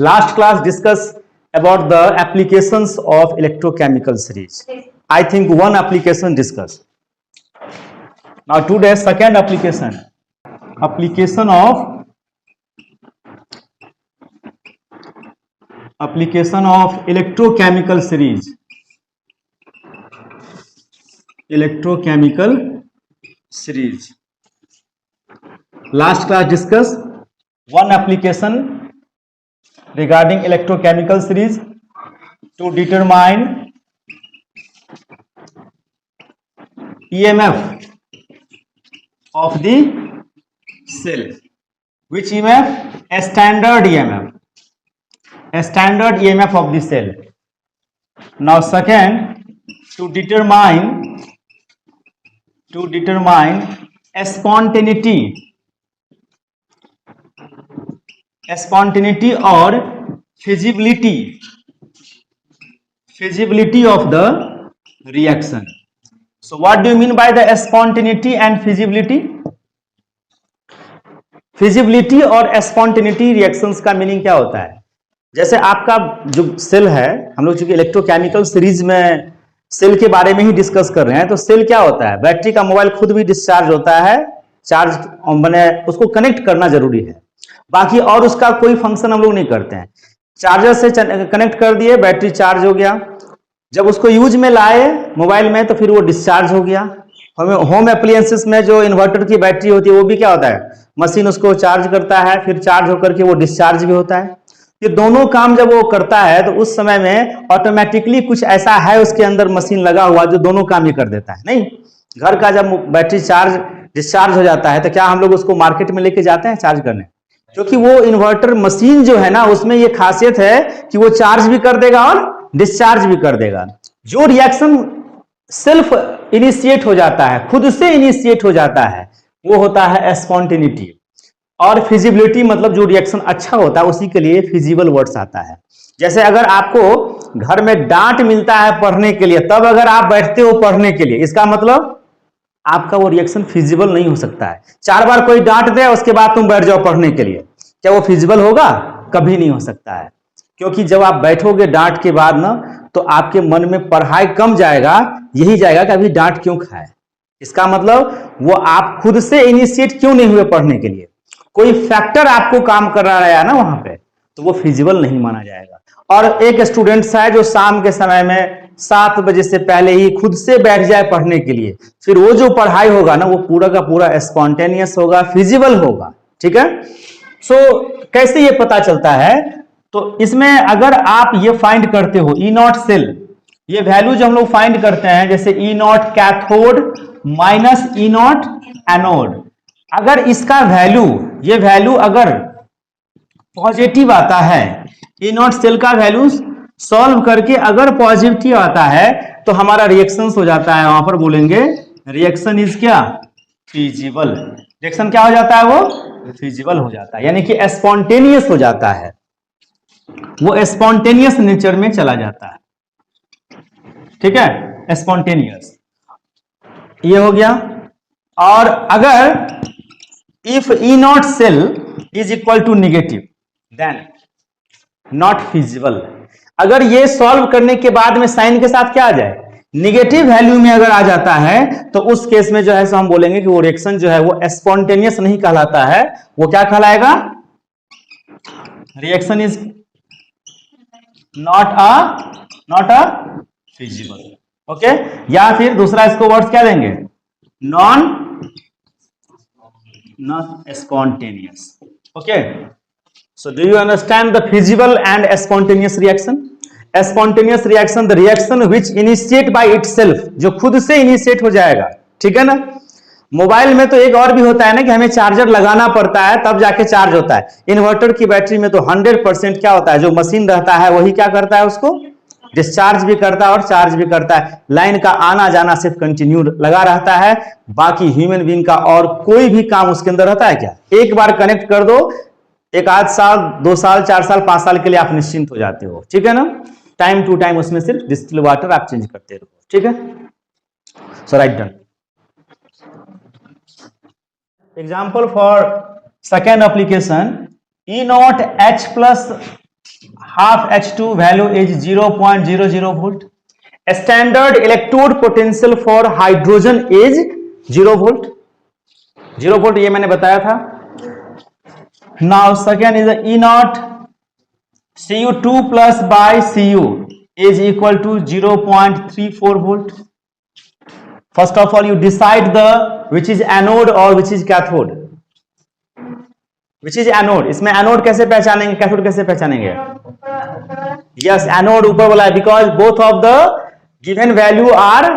Last class discussed about the applications of electrochemical series. I think one application discussed. Now today second application of electrochemical series. Electrochemical series. Last class discussed one application regarding electrochemical series to determine EMF of the cell. Which EMF? A standard EMF. A standard EMF of the cell. Now second, to determine a spontaneity or feasibility of the reaction. So what do you mean by the spontaneity and feasibility? Feasibility और spontaneity reactions का meaning क्या होता है? जैसे आपका जो cell है, हम लोग चूंकि इलेक्ट्रोकेमिकल सीरीज में सेल के बारे में ही डिस्कस कर रहे हैं, तो सेल क्या होता है? बैटरी का मोबाइल खुद भी डिस्चार्ज होता है, चार्ज मैंने उसको कनेक्ट करना जरूरी है, बाकी और उसका कोई फंक्शन हम लोग नहीं करते हैं। चार्जर से कनेक्ट कर दिए, बैटरी चार्ज हो गया, जब उसको यूज में लाए मोबाइल में तो फिर वो डिस्चार्ज हो गया। होम एप्लियंसेस में जो इन्वर्टर की बैटरी होती है वो भी क्या होता है? मशीन उसको चार्ज करता है, फिर चार्ज होकर के वो डिस्चार्ज भी होता है। ये दोनों काम जब वो करता है तो उस समय में ऑटोमेटिकली कुछ ऐसा है उसके अंदर मशीन लगा हुआ जो दोनों काम ही कर देता है। नहीं, घर का जब बैटरी चार्ज डिस्चार्ज हो जाता है तो क्या हम लोग उसको मार्केट में लेके जाते हैं चार्ज करने? क्योंकि वो इन्वर्टर मशीन जो है ना, उसमें ये खासियत है कि वो चार्ज भी कर देगा और डिस्चार्ज भी कर देगा। जो रिएक्शन सेल्फ इनिशिएट हो जाता है, खुद से इनिशिएट हो जाता है, वो होता है स्पॉन्टेनिटी। और फिजिबिलिटी मतलब जो रिएक्शन अच्छा होता है उसी के लिए फिजिबल वर्ड्स आता है। जैसे अगर आपको घर में डांट मिलता है पढ़ने के लिए, तब अगर आप बैठते हो पढ़ने के लिए, इसका मतलब आपका वो रिएक्शन फिजिबल नहीं हो सकता है। 4 बार कोई डांट दे उसके बाद तुम बैठ जाओ पढ़ने के लिए, क्या वो फिजिबल होगा? कभी नहीं हो सकता है। क्योंकि जब आप बैठोगे डांट के बाद ना, तो आपके मन में पढ़ाई कम जाएगा, यही जाएगा कि अभी डांट क्यों खाए। इसका मतलब वो आप खुद से इनिशिएट क्यों नहीं हुए पढ़ने के लिए, कोई फैक्टर आपको काम कर रहा है ना वहां पे, तो वो फिजिबल नहीं माना जाएगा। और एक स्टूडेंट्स है जो शाम के समय में 7 बजे से पहले ही खुद से बैठ जाए पढ़ने के लिए, फिर वो जो पढ़ाई होगा ना वो पूरा का पूरा स्पॉन्टेनियस होगा, फिजिबल होगा। ठीक है। सो कैसे ये पता चलता है? तो इसमें अगर आप ये फाइंड करते हो ई नॉट सेल, ये वैल्यू जो हम लोग फाइंड करते हैं, जैसे E naught cathode minus E naught anode, अगर इसका वैल्यू, ये वैल्यू अगर पॉजिटिव आता है, ई नॉट सेल का वैल्यू सॉल्व करके अगर पॉजिटिव आता है तो हमारा रिएक्शन हो जाता है, वहां पर बोलेंगे रिएक्शन इज क्या? फिजिबल। रिएक्शन क्या हो जाता है? वो फिजिबल हो जाता है, यानी कि स्पॉन्टेनियस हो जाता है, वो स्पॉन्टेनियस नेचर में चला जाता है। ठीक है, स्पॉन्टेनियस ये हो गया। और अगर if E naught cell is equal to negative then not feasible. अगर ये सॉल्व करने के बाद में साइन के साथ क्या आ जाए? निगेटिव वैल्यू में अगर आ जाता है तो उस केस में जो है सो हम बोलेंगे कि वो रिएक्शन जो है वो स्पॉन्टेनियस नहीं कहलाता है, वो क्या कहलाएगा? Reaction is not a feasible. Okay, या फिर दूसरा इसको वर्ड्स क्या देंगे? Non spontaneous. Okay, so do you understand the feasible and spontaneous reaction? A spontaneous reaction, the reaction which initiate by itself, जो खुद से इनिशिएट हो जाएगा। ठीक है ना। मोबाइल में तो एक और भी होता है ना कि हमें चार्जर लगाना पड़ता है तब जाके चार्ज होता है। इन्वर्टर की बैटरी में तो 100% क्या होता है, जो मशीन रहता है वही क्या करता है, उसको डिस्चार्ज भी करता है और चार्ज भी करता है। लाइन का आना जाना सिर्फ कंटिन्यू लगा रहता है, बाकी ह्यूमन बीइंग का और कोई भी काम उसके अंदर रहता है क्या? एक बार कनेक्ट कर दो, एक आध साल, 2 साल, 4 साल, 5 साल के लिए आप निश्चिंत हो जाते हो। ठीक है ना। टाइम टू टाइम उसमें सिर्फ डिस्टिल वाटर आप चेंज करते रहो। ठीक है। So write down. Example for second application, E naught H plus half H2 value is 0.00 volt. Standard electrode potential for hydrogen is 0 volt. 0 volt ये मैंने बताया था. Now second is the E naught Cu2 plus by Cu is equal to 0.34 volt. First of all, you decide the which is anode or which is cathode. Which is anode. इसमें anode कैसे पहचानेंगे, cathode कैसे पहचानेंगे? Yes, anode ऊपर वाला है because both of the given value are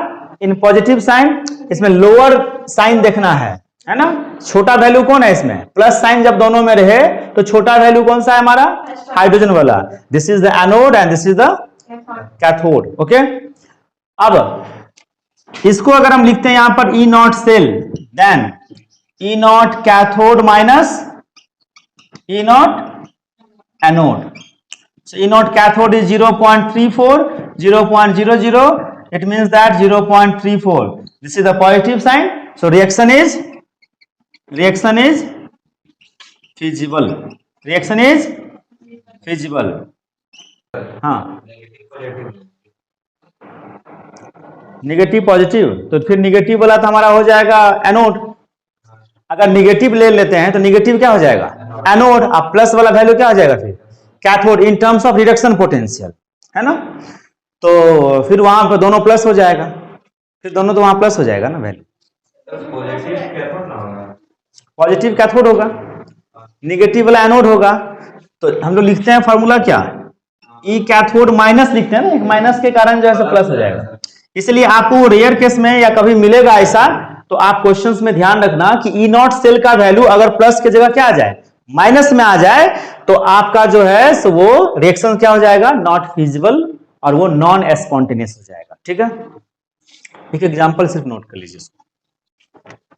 in positive sign. इसमें lower sign देखना है ना? छोटा वैल्यू कौन है इसमें? प्लस साइन जब दोनों में रहे तो छोटा वैल्यू कौन सा है हमारा? हाइड्रोजन वाला. This is the anode and this is the cathode. Okay, अब इसको अगर हम लिखते हैं यहां पर E naught cell, then E naught cathode minus E naught anode. So E naught cathode is 0.34, 0.00. It means that 0.34. This is the positive sign. So reaction is feasible. Reaction is feasible. हाँ. Negative positive, तो फिर negative वाला तो हमारा हो जाएगा anode. अगर negative ले लेते हैं तो नेगेटिव क्या हो जाएगा? एनोड. अब प्लस वाला वैल्यू क्या हो जाएगा फिर? Cathode in terms of reduction potential, है ना. तो फिर वहां पर दोनों प्लस हो जाएगा, फिर दोनों तो वहां प्लस हो जाएगा ना वैल्यू. पॉजिटिव कैथोड होगा, निगेटिव वाला एनोड होगा. तो हम लोग लिखते हैं फॉर्मूला क्या? ई कैथोड माइनस लिखते हैं ना, एक माइनस के कारण जो है प्लस हो जाएगा. इसलिए आपको रेयर केस में या कभी मिलेगा ऐसा, तो आप क्वेश्चंस में ध्यान रखना कि ई नॉट सेल का वैल्यू अगर प्लस की जगह क्या आ जाए, माइनस में आ जाए, तो आपका जो है सो वो रिएक्शन क्या हो जाएगा? नॉट फिजिबल, और वो नॉन स्पॉन्टेनियस हो जाएगा. ठीक है, एक एग्जांपल सिर्फ नोट कर लीजिए.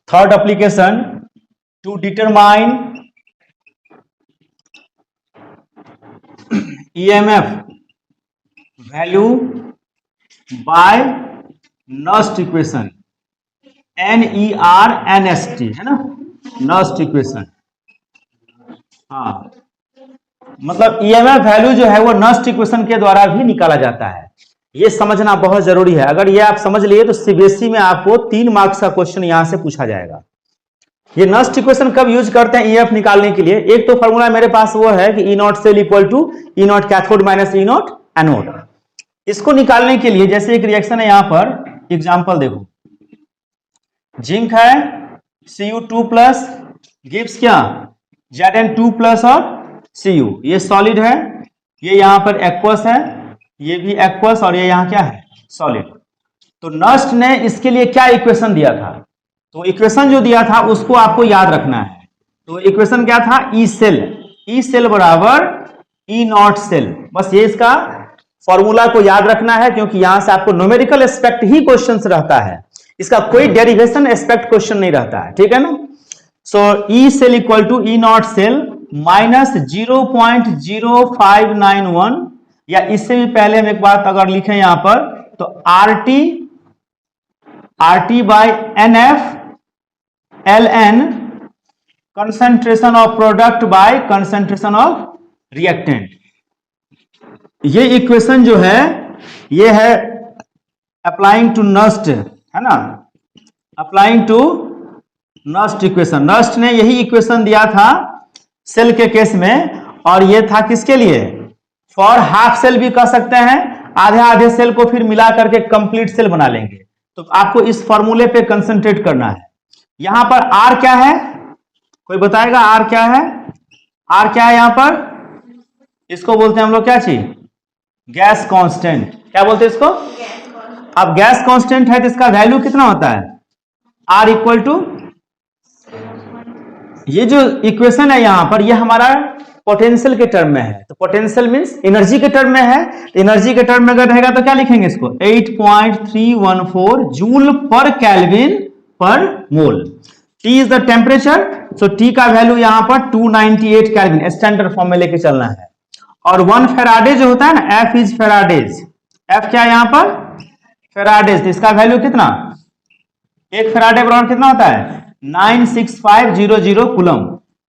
Third application, to determine EMF value by Nernst equation, NERNST, है ना, नस्ट इक्वेशन. हाँ, मतलब EMF वैल्यू जो है वो नस्ट इक्वेशन के द्वारा भी निकाला जाता है. ये समझना बहुत जरूरी है. अगर ये आप समझ लिए तो सीबीएसई में आपको 3 मार्क्स का क्वेश्चन यहां से पूछा जाएगा. ये नस्ट इक्वेशन कब यूज करते हैं EMF निकालने के लिए? एक तो फॉर्मूला मेरे पास वो है कि E naught cell equal to E naught cathode minus E naught anode. इसको निकालने के लिए जैसे एक रिएक्शन है, यहां पर एग्जांपल देखो. जिंक है Cu2 प्लस गिव्स क्या? Zn2 प्लस और Cu. ये सॉलिड है, ये यहां पर एक्वस है, ये भी एक्वस, और ये यहां क्या है? सॉलिड. तो नस्ट ने इसके लिए क्या इक्वेशन दिया था? तो इक्वेशन जो दिया था उसको आपको याद रखना है. तो इक्वेशन क्या था? E cell. ई सेल बराबर ई नॉट सेल. बस ये इसका फॉर्मूला को याद रखना है, क्योंकि यहां से आपको न्यूमेरिकल एस्पेक्ट ही क्वेश्चन रहता है, इसका कोई डेरिवेशन एस्पेक्ट क्वेश्चन नहीं रहता है. ठीक है ना. So E cell equal to E naught cell minus 0.0591, या इससे भी पहले हम एक बात अगर लिखें यहां पर, तो RT by NF LN concentration of product by concentration of reactant. ये इक्वेशन जो है ये है अप्लाइंग टू नस्ट, है ना, applying to Nernst equation. Nernst ने यही इक्वेशन दिया था सेल के केस में, और ये था किसके लिए? फॉर हाफ सेल भी कह सकते हैं, आधे आधे सेल को फिर मिला करके कंप्लीट सेल बना लेंगे. तो आपको इस फॉर्मूले पे कंसंट्रेट करना है. यहां पर R क्या है? कोई बताएगा R क्या है? R क्या है यहां पर? इसको बोलते हैं हम लोग क्या चीज? Gas constant. क्या बोलते हैं इसको? अब गैस कांस्टेंट है तो इसका वैल्यू कितना होता है? R इक्वल टू, ये जो इक्वेशन है यहां पर, ये हमारा पोटेंशियल के टर्म में है. तो पोटेंशियल मींस एनर्जी के टर्म में है. एनर्जी के टर्म में अगर रहेगा तो क्या लिखेंगे इसको? 8.314 जूल पर केल्विन पर मोल. T is the temperature, so T का वैल्यू यहां पर 298 केल्विन स्टैंडर्ड फॉर्म में लेके चलना है. और 1 फेराडे जो होता है ना, F इज फेराडेज. F क्या है यहां पर? फेराडेज. तो इसका वैल्यू कितना? 1 फेराडे बराबर कितना होता है? 96500 कूलम.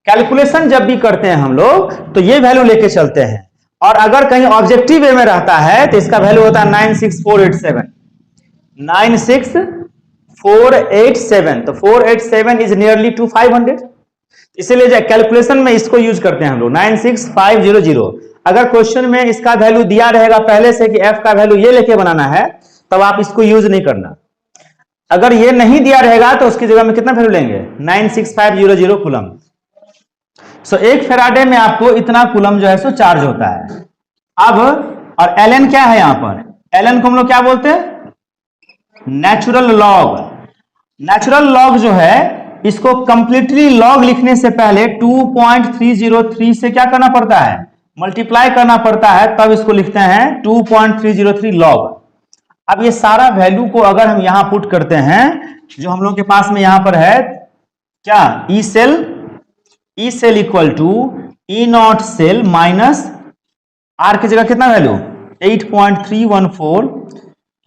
कैलकुलेशन जब भी करते हैं हम लोग तो ये वैल्यू लेके चलते हैं. और अगर कहीं ऑब्जेक्टिव वे में रहता है तो इसका वैल्यू होता है 96487। 96487, तो 487 इज नियरली टू 500, इसलिए कैलकुलेशन में इसको यूज करते हैं हम लोग 96500। अगर क्वेश्चन में इसका वैल्यू दिया रहेगा पहले से कि f का वैल्यू ये लेके बनाना है, तब आप इसको यूज नहीं करना। अगर ये नहीं दिया रहेगा तो उसकी जगह में कितना वैल्यू लेंगे 96500 कूलम। सो एक फेराडे में आपको इतना कूलम जो है सो चार्ज होता है। अब और ln क्या है यहां पर, ln को हम लोग क्या बोलते हैं, नेचुरल लॉग। नेचुरल लॉग जो है इसको कंप्लीटली लॉग लिखने से पहले 2.303 से क्या करना पड़ता है, मल्टीप्लाई करना पड़ता है, तब इसको लिखते हैं 2.303 लॉग। अब ये सारा वैल्यू को अगर हम यहां पुट करते हैं, जो हम लोग के पास में यहां पर है क्या, E cell equal to E naught cell minus R की जगह कितना वैल्यू 8.314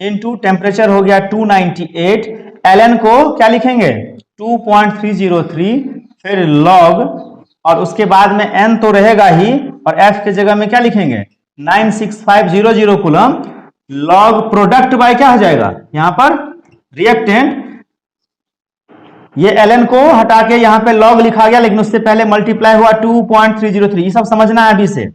इंटू टेम्परेचर हो गया 298, ln को क्या लिखेंगे 2.303, फिर log, और उसके बाद में n तो रहेगा ही, और f की जगह में क्या लिखेंगे 96500 कूलम, log प्रोडक्ट बाय क्या हो जाएगा यहां पर रिएक्टेंट। ये ln को हटा के यहां पे log लिखा गया, लेकिन उससे पहले मल्टीप्लाई हुआ 2.303। ये सब समझना है अभी से।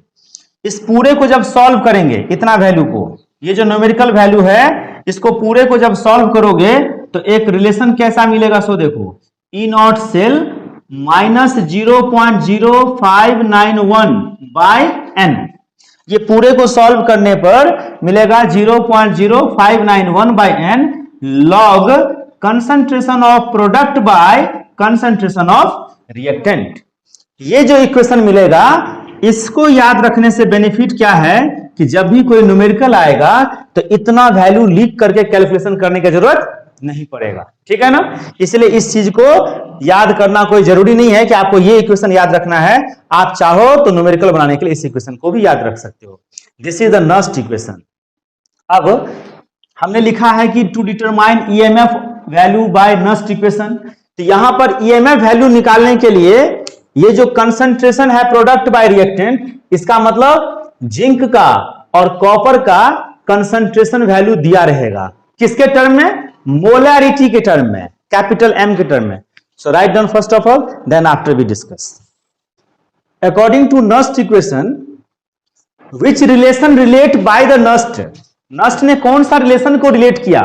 इस पूरे को जब सॉल्व करेंगे, इतना वैल्यू को, ये जो न्यूमेरिकल वैल्यू है, इसको पूरे को जब सॉल्व करोगे तो एक रिलेशन कैसा मिलेगा, सो देखो E naught cell minus 0.0591 by n. ये पूरे को सॉल्व करने पर मिलेगा 0.0591 by n log concentration of product by concentration of reactant. ये जो इक्वेशन मिलेगा, इसको याद रखने से बेनिफिट क्या है कि जब भी कोई न्यूमेरिकल आएगा तो इतना वैल्यू लीक करके कैलकुलेशन करने की जरूरत नहीं पड़ेगा, ठीक है ना। इसलिए इस चीज को याद करना कोई जरूरी नहीं है कि आपको ये इक्वेशन याद रखना है। आप चाहो तो न्यूमेरिकल बनाने के लिए इस इक्वेशन को भी याद रख सकते हो। This is the Nernst equation. अब हमने लिखा है कि to determine EMF value by Nernst equation, तो यहां पर ईएमएफ वैल्यू निकालने के लिए ये जो कंसंट्रेशन है प्रोडक्ट बाय रिएक्टेंट, इसका मतलब जिंक का और कॉपर का कंसंट्रेशन वैल्यू दिया रहेगा, किसके टर्म में, मोलैरिटी के टर्म में, कैपिटल एम के टर्म में। So write down first of all, then after we discuss. According to Nernst equation, which relation relate by the Nernst, Nernst ने कौन सा रिलेशन को रिलेट किया।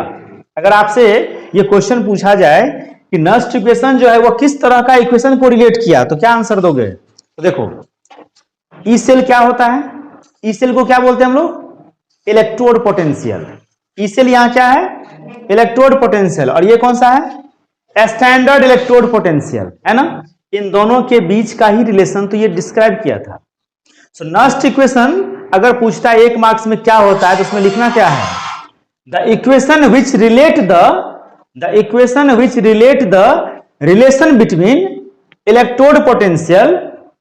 अगर आपसे ये क्वेश्चन पूछा जाए कि नस्ट इक्वेशन जो है वो किस तरह का इक्वेशन को रिलेट किया, तो क्या आंसर दोगे। तो देखो ई सेल क्या होता है, ई सेल को क्या बोलते हैं हम लोग, इलेक्ट्रोड पोटेंशियल। ई सेल यहां क्या है, इलेक्ट्रोड पोटेंशियल, और ये कौन सा है, स्टैंडर्ड इलेक्ट्रोड पोटेंशियल, है ना। इन दोनों के बीच का ही रिलेशन तो ये डिस्क्राइब किया था। सो नस्ट इक्वेशन अगर पूछता है 1 मार्क्स में क्या होता है, तो उसमें लिखना क्या है, the equation which relate the relation between electrode potential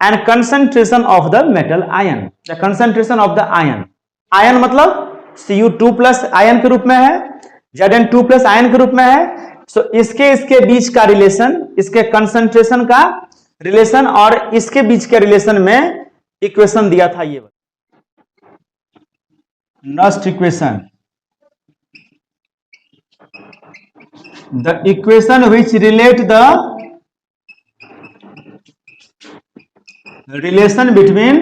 and concentration of the metal ion, the concentration of the ion. Ion मतलब Cu2+ आयन के रूप में है, Zn2+ आयन के रूप में है। सो इसके बीच का रिलेशन, इसके कंसंट्रेशन का रिलेशन और इसके बीच के रिलेशन में इक्वेशन दिया था ये Nernst equation, the equation which relate the relation between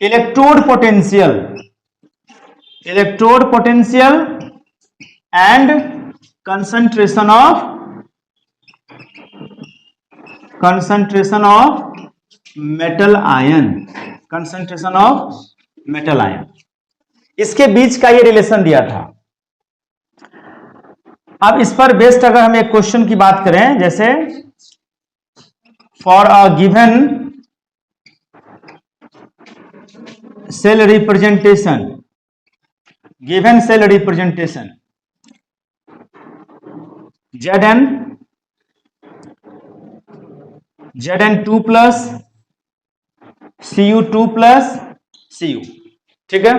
electrode potential and concentration of metal ion, इसके बीच का ये रिलेशन दिया था। अब इस पर बेस्ड अगर हम एक क्वेश्चन की बात करें, जैसे for a given cell representation, Zn2+ Cu2+ Cu, ठीक है।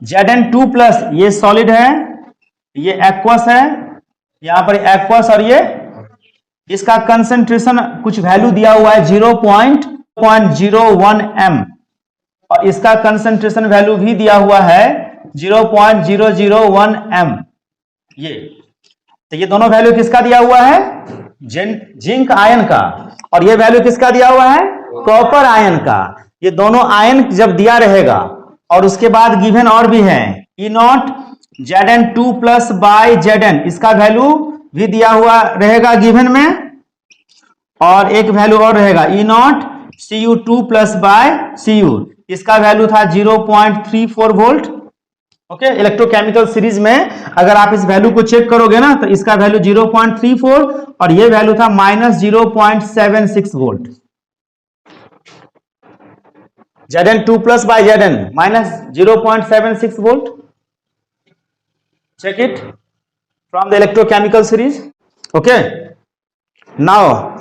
Zn2+ ये सॉलिड है, ये एक्वस है, यहां पर एक्वस और ये इसका कंसंट्रेशन कुछ वैल्यू दिया हुआ है 0.01 m, और इसका कंसंट्रेशन वैल्यू भी दिया हुआ है 0.001 m। ये दोनों वैल्यू किसका दिया हुआ है? जिंक आयन का। और ये वैल्यू किसका दिया हुआ है? कॉपर आयन का। ये दोनों आयन जब दिया रहेगा, और उसके बाद गिवन और भी है E0 Zn2 plus by Zn, इसका वैल्यू भी दिया हुआ रहेगा गिवन में, और एक वैल्यू और रहेगा E0 Cu2 plus by Cu, इसका वैल्यू था 0.34 वोल्ट। ओके, इलेक्ट्रोकेमिकल सीरीज में अगर आप इस वैल्यू को चेक करोगे ना, तो इसका वैल्यू 0.34 और ये वैल्यू था -0.76 volt. Zn2 plus by Zn -0.76 volt. Check it from the electrochemical series. Okay. Now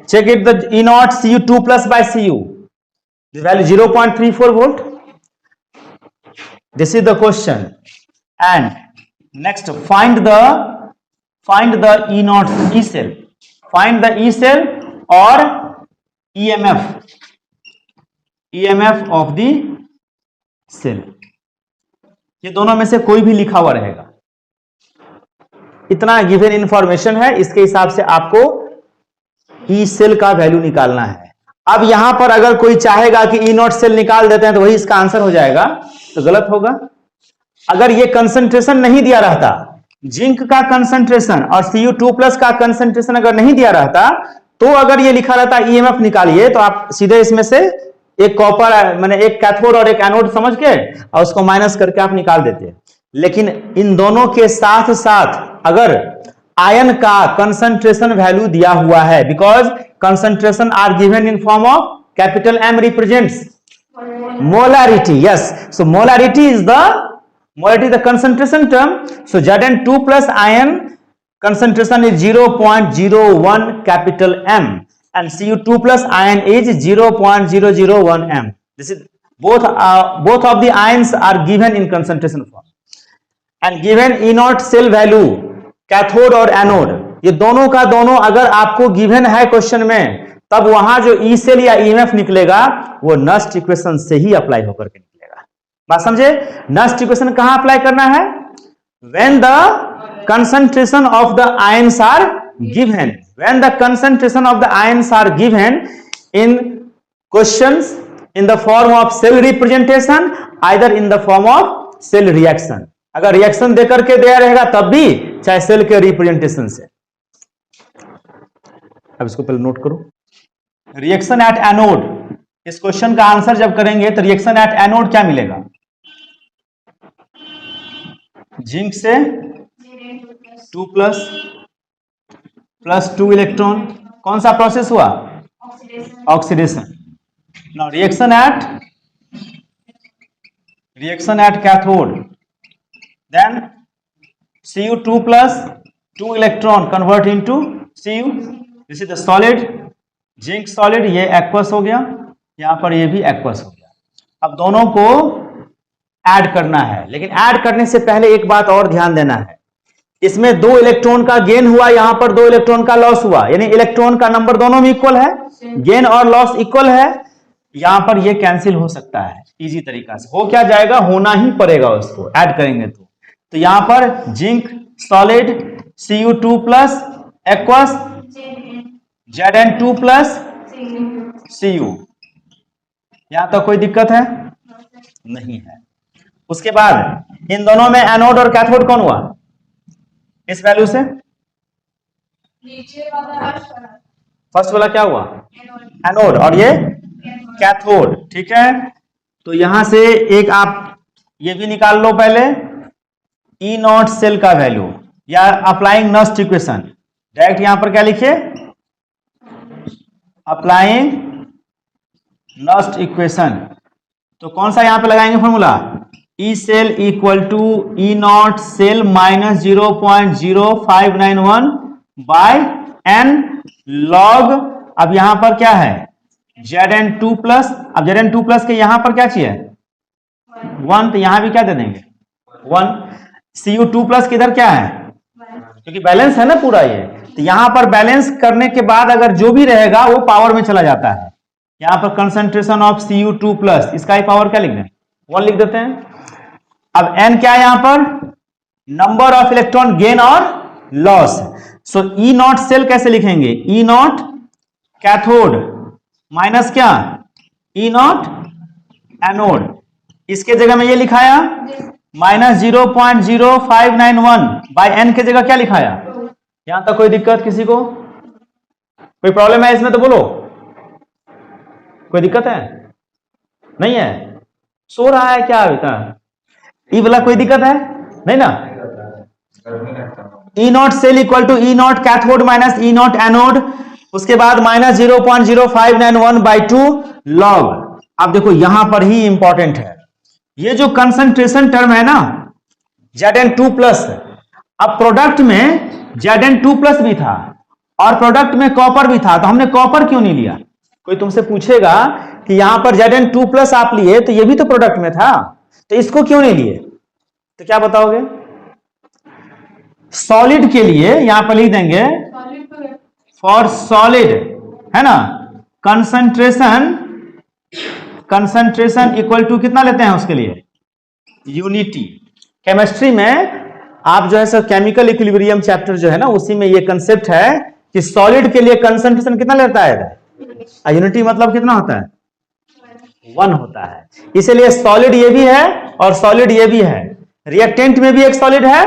check it the E0 Cu2 plus by Cu. The value 0.34 volt. This is the question. And next find the E0 E cell. Find the E cell or EMF of the cell. ये दोनों में से कोई भी लिखा हुआ रहेगा। इतना गिवन इंफॉर्मेशन है, इसके हिसाब से आपको ई सेल का वैल्यू निकालना है। अब यहां पर अगर कोई चाहेगा कि E0 सेल निकाल देते हैं तो वही इसका आंसर हो जाएगा, तो गलत होगा। अगर ये कंसंट्रेशन नहीं दिया रहता, जिंक का कंसंट्रेशन और Cu2 प्लस का कंसंट्रेशन अगर नहीं दिया रहता, तो अगर ये लिखा रहता EMF निकालिए, तो आप सीधे इसमें से एक कॉपर मैंने एक कैथोड और एक एनोड समझ के और उसको माइनस करके आप निकाल देते। लेकिन इन दोनों के साथ साथ अगर आयन का कंसंट्रेशन वैल्यू दिया हुआ है, because concentration are given in form of capital M represents molarity. Yes, so molarity is the concentration term. So Zn2 plus ion concentration is 0.01 capital M and Cu2 plus ion is 0.001 M. This is both of the ions are given in concentration form and given E0 cell value cathode और anode, ये दोनों का दोनों अगर आपको given है question में, तब वहां जो ई सेल या EMF निकलेगा वो नस्ट इक्वेशन से ही अप्लाई होकर के निकलेगा। बात समझे? नस्ट इक्वेशन कहां अप्लाई करना है? When the concentration of the ions are given, when the concentration of the ions are given in questions in the form of cell representation, either in the form of cell reaction, अगर reaction देकर के दिया रहेगा तब भी, चाहे cell के representation से। अब इसको पहले नोट करो, रिएक्शन एट एनोड। इस क्वेश्चन का आंसर जब करेंगे तो रिएक्शन एट एनोड क्या मिलेगा? जिंक से 2 प्लस 2 इलेक्ट्रॉन, कौन सा प्रोसेस हुआ? Oxidation. Now reaction at cathode, then Cu2 plus 2 electron convert into Cu, this is the solid, zinc solid, ये एक्वस हो गया, यहां पर ये भी एक्वस हो गया। अब दोनों को ऐड करना है, लेकिन ऐड करने से पहले एक बात और ध्यान देना है, इसमें 2 इलेक्ट्रॉन का गेन हुआ, यहां पर 2 इलेक्ट्रॉन का लॉस हुआ, यानी इलेक्ट्रॉन का नंबर दोनों में इक्वल है, गेन और लॉस इक्वल है। यहां पर ये कैंसिल हो सकता है इजी तरीका से। हो क्या जाएगा? होना ही पड़ेगा उसको ऐड करेंगे तो यहां पर zinc solid, Cu2 plus aqueous, Zn2 plus Cu। यहां तक कोई दिक्कत है? नहीं है। उसके बाद इन दोनों में एनोड और कैथोड कौन हुआ इस वैल्यू से? फर्स्ट वाला क्या हुआ? एनोड, और ये कैथोड। ठीक है, तो यहां से एक आप ये भी निकाल लो पहले, E0 सेल का वैल्यू, या अप्लाइंग नस्ट इक्वेशन। डायरेक्ट यहां पर क्या लिखिए? Applying Nernst equation. तो कौन सा यहां पे लगाएंगे formula? E cell equal to E0 cell minus 0.0591 by n log, अब यहां पर क्या है? Zn2 प्लस, अब Zn2 प्लस के यहां पर क्या चाहिए? 1, तो यहां भी क्या दे देंगे? 1। Cu2 प्लस किधर क्या है? क्योंकि बैलेंस है ना पूरा ये, तो यहां पर बैलेंस करने के बाद अगर जो भी रहेगा वो पावर में चला जाता है। यहां पर कंसंट्रेशन ऑफ Cu2+, इसका ही पावर क्या लिख दें, 1 लिख देते हैं। अब n क्या है यहां पर, नंबर ऑफ इलेक्ट्रॉन गेन और loss. So E naught cell कैसे लिखेंगे, E नॉट कैथोड माइनस क्या, E नॉट एनोड। इसके जगह में ये लिखाया -0.0591 बाई n के जगह क्या लिखाया। यहां तक कोई दिक्कत किसी को, कोई प्रॉब्लम है इसमें तो बोलो, कोई दिक्कत है नहीं है, सो रहा है क्या अभी तक, ई वाला कोई दिक्कत है नहीं ना। E naught cell equal to E naught cathode minus E naught anode, उसके बाद -0.0591/2 लॉग। अब देखो यहां पर ही इंपॉर्टेंट है, ये जो कंसंट्रेशन टर्म है ना Zn2+, अब प्रोडक्ट में Zn2+ भी था और प्रोडक्ट में कॉपर भी था, तो हमने कॉपर क्यों नहीं लिया। कोई तुमसे पूछेगा कि यहां पर Zn2+ आप लिए तो ये भी तो प्रोडक्ट में था, तो इसको क्यों नहीं लिए, तो क्या बताओगे। सॉलिड के लिए यहां पर लिख देंगे फॉर सॉलिड, है ना, कंसंट्रेशन इक्वल टू कितना लेते हैं उसके लिए, यूनिटी। केमिस्ट्री में आप जो है सर केमिकल इक्विलिब्रियम चैप्टर जो है ना, उसी में ये कंसेप्ट है कि सॉलिड के लिए कंसंट्रेशन कितना लेता है, यूनिटी मतलब कितना होता है, 1 होता है। इसीलिए सॉलिड ये भी है और सॉलिड ये भी है, रिएक्टेंट में भी एक सॉलिड है,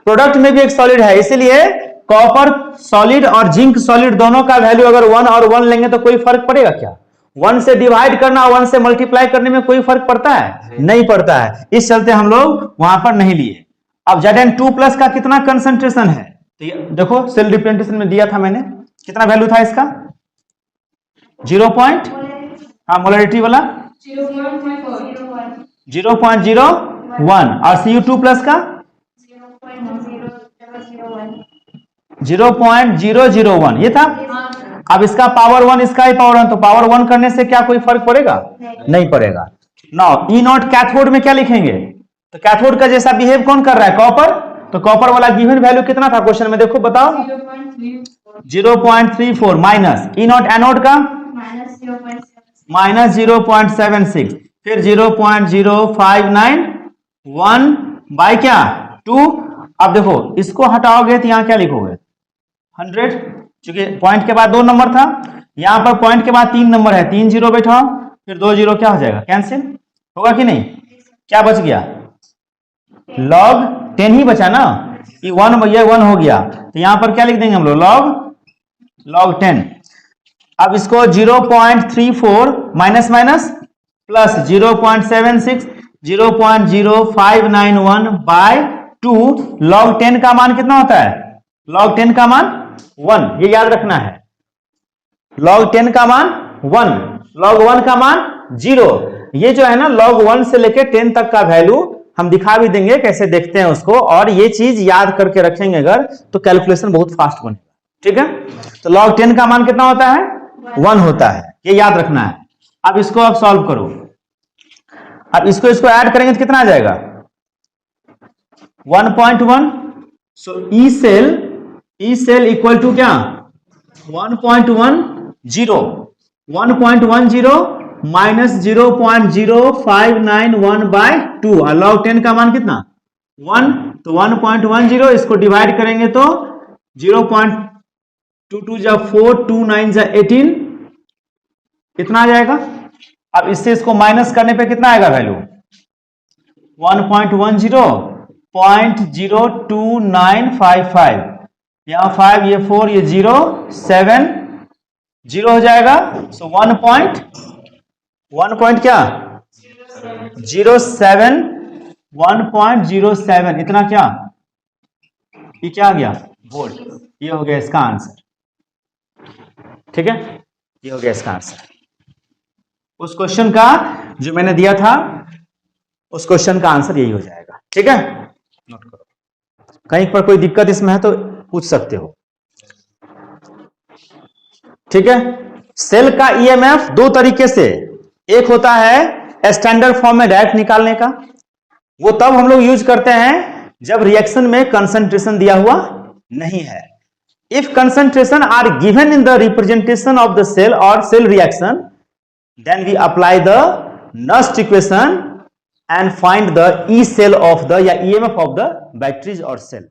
प्रोडक्ट में भी एक सॉलिड है। इसीलिए कॉपर सॉलिड और जिंक सॉलिड दोनों का वैल्यू अगर 1 और 1 लेंगे तो कोई फर्क पड़ेगा क्या, 1 से डिवाइड करना 1 से मल्टीप्लाई करने में कोई फर्क पड़ता है, नहीं पड़ता है। इस चलते हम लोग वहां पर नहीं लिए। अब Zn2+ का कितना कंसंट्रेशन है, तो देखो सेल रिप्रेजेंटेशन में दिया था मैंने, कितना वैल्यू था इसका 0. हाँ मोलरिटी वाला 0.01 और Cu2+ का 0.001 ये था। अब इसका पावर 1 इसका ही पावर 1, तो पावर 1 करने से क्या कोई फर्क पड़ेगा, नहीं पड़ेगा। नाउ E नॉट कैथोड में क्या लिखेंगे, तो कैथोड का जैसा बिहेव कौन कर रहा है, कॉपर, तो कॉपर वाला गिवन वैल्यू कितना था क्वेश्चन में, देखो बताओ 0.34 माइनस E नॉट एनोड का -0.76, फिर 0.0591 बाई क्या 2। अब देखो इसको हटाओगे तो यहां क्या लिखोगे 100, क्योंकि पॉइंट के बाद 2 नंबर था, यहां पर पॉइंट के बाद 3 नंबर है, 3 0 बैठाओ, फिर 2 0 क्या हो जाएगा, कैंसिल होगा कि नहीं, क्या बच गया log 10 ही बचा ना, ये 1 हो गया, तो यहां पर क्या लिख देंगे हम लोग log 10। अब इसको 0.34 माइनस माइनस प्लस 0.76 0.0591/2 log 10 का मान कितना होता है, log 10 का मान 1, ये याद रखना है, log 10 का मान 1, log 1 का मान 0। ये जो है ना log 1 से लेके 10 तक का वैल्यू हम दिखा भी देंगे कैसे देखते हैं उसको, और ये चीज याद करके रखेंगे अगर तो कैलकुलेशन बहुत फास्ट बनेगा, ठीक है। तो log 10 का मान कितना होता है 1 होता है, ये याद रखना है। अब इसको आप सॉल्व करो, अब इसको ऐड करेंगे तो कितना आ जाएगा 1.1। सो E सेल इक्वल टू क्या 1.10 माइनस 0.0591/2 और log 10 का मान कितना 1, तो 1.10 इसको डिवाइड करेंगे तो 0.22 जा 4 2 9 जा 18 कितना आ जाएगा। अब इससे इसको माइनस करने पे कितना आएगा वैल्यू 1.10.02955, यहां 5 ये 4 ये 0 7 0 हो जाएगा। सो 1 पॉइंट क्या 07 1.07 इतना क्या ये क्या आ गया वोल्ट, ये हो गया इसका आंसर, ठीक है, ये हो गया इसका आंसर। उस क्वेश्चन का जो मैंने दिया था उस क्वेश्चन का आंसर यही हो जाएगा, ठीक है, नोट करो। कहीं पर कोई दिक्कत इसमें है तो पूछ सकते हो, ठीक है। सेल का ईएमएफ 2 तरीके से, एक होता है स्टैंडर्ड फॉर्म में डायरेक्ट निकालने का, वो तब हम लोग यूज करते हैं जब रिएक्शन में कंसंट्रेशन दिया हुआ नहीं है। If concentration are given in the representation of the cell और cell reaction, then we apply the Nernst equation and find the E cell of the या EMF of the batteries or cell.